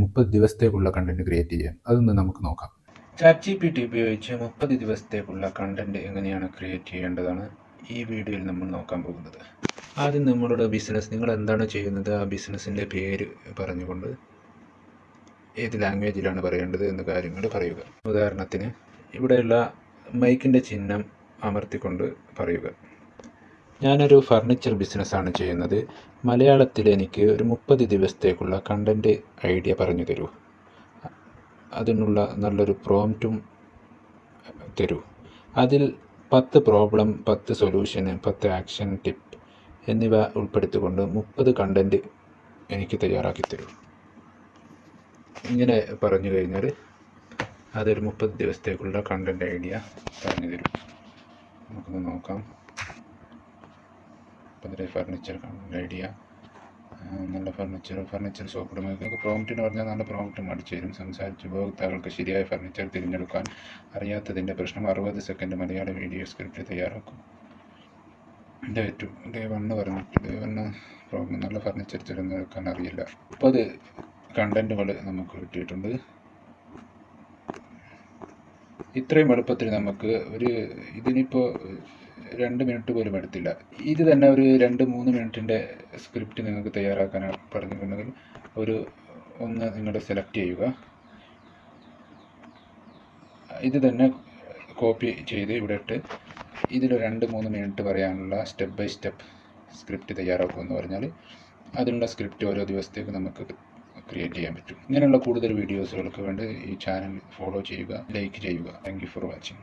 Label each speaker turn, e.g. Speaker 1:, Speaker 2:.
Speaker 1: 30 ദിവസത്തേക്കുള്ള content create ചെയ്യാൻ. അതൊന്ന് നമുക്ക് നോക്കാം. ChatGPT ഉപയോഗിച്ച് 30 ദിവസത്തേക്കുള്ള കണ്ടന്റ് എങ്ങനെയാണ് ക്രിയേറ്റ് ചെയ്യേണ്ടതാണ് ഈ വീഡിയോയിൽ നമ്മൾ നോക്കാൻ പോകുന്നത്. ആദ്യം നമ്മളുടെ ബിസിനസ്, നിങ്ങൾ എന്താണ് ചെയ്യുന്നത്, ആ ബിസിനസ്സിൻ്റെ പേര് പറഞ്ഞുകൊണ്ട് ഏത് ലാംഗ്വേജിലാണ് പറയേണ്ടത് എന്ന കാര്യങ്ങൾ പറയുക. ഉദാഹരണത്തിന് ഇവിടെയുള്ള മൈക്കിൻ്റെ ചിഹ്നം അമർത്തിക്കൊണ്ട് പറയുക. ഞാനൊരു ഫർണിച്ചർ ബിസിനസ്സാണ് ചെയ്യുന്നത്. മലയാളത്തിൽ എനിക്ക് ഒരു 30 ദിവസത്തേക്കുള്ള കണ്ടൻറ്റ് ഐഡിയ പറഞ്ഞു തരൂ. അതിനുള്ള നല്ലൊരു പ്രോംപ്റ്റും തരൂ. അതിൽ 10 പ്രോബ്ലം, 10 സൊല്യൂഷന്, 10 ആക്ഷൻ ടിപ്പ് എന്നിവ ഉൾപ്പെടുത്തിക്കൊണ്ട് 30 കണ്ടൻറ്റ് എനിക്ക് തയ്യാറാക്കി തരൂ. ഇങ്ങനെ പറഞ്ഞു കഴിഞ്ഞാൽ അതൊരു 30 ദിവസത്തേക്കുള്ള കണ്ടൻറ്റ് ഐഡിയ പറഞ്ഞു തരും. നമുക്കൊന്ന് നോക്കാം. അതിൽ ഫർണിച്ചർ കണ്ടൻറ്റ് ഐഡിയ, നല്ല ഫർണിച്ചർ ഷോപ്പിടുമ്പോൾ പ്രോംപ്റ്റിന് പറഞ്ഞാൽ നല്ല പ്രോംപ്റ്റും അടിച്ചു തരും. സംസാരിച്ച് ഉപഭോക്താക്കൾക്ക് ശരിയായ ഫർണിച്ചർ തിരഞ്ഞെടുക്കാൻ അറിയാത്തതിൻ്റെ പ്രശ്നം 60 സെക്കൻഡ് മലയാള വീഡിയോ സ്ക്രിപ്റ്റ് തയ്യാറാക്കും. ഡേ 1 പറഞ്ഞിട്ട് ഡേ 1 പ്രോബ്ലം, നല്ല ഫർണിച്ചർ തിരഞ്ഞെടുക്കാൻ അറിയില്ല. 30 കണ്ടൻറ്റുകൾ നമുക്ക് കിട്ടിയിട്ടുണ്ട്. ഇത്രയും എളുപ്പത്തിൽ നമുക്ക് ഇതിനിപ്പോൾ 2 മിനിറ്റ് പോലും എടുത്തില്ല. ഇത് തന്നെ ഒരു 2-3 മിനിറ്റിൻ്റെ സ്ക്രിപ്റ്റ് നിങ്ങൾക്ക് തയ്യാറാക്കാൻ പറഞ്ഞിട്ടുണ്ടെങ്കിൽ ഒന്ന് നിങ്ങൾ സെലക്ട് ചെയ്യുക. ഇത് തന്നെ കോപ്പി ചെയ്ത് ഇവിടെ ഇട്ട് ഇതിൽ 2-3 മിനിറ്റ് പറയാനുള്ള സ്റ്റെപ്പ് ബൈ സ്റ്റെപ്പ് സ്ക്രിപ്റ്റ് തയ്യാറാക്കുമെന്ന് പറഞ്ഞാൽ അതിനുള്ള സ്ക്രിപ്റ്റ് ഓരോ ദിവസത്തേക്ക് നമുക്ക് ക്രിയേറ്റ് ചെയ്യാൻ പറ്റും. ഇങ്ങനെയുള്ള കൂടുതൽ വീഡിയോസുകൾക്ക് വേണ്ടി ഈ ചാനൽ ഫോളോ ചെയ്യുക, ലൈക്ക് ചെയ്യുക. Thank you for watching.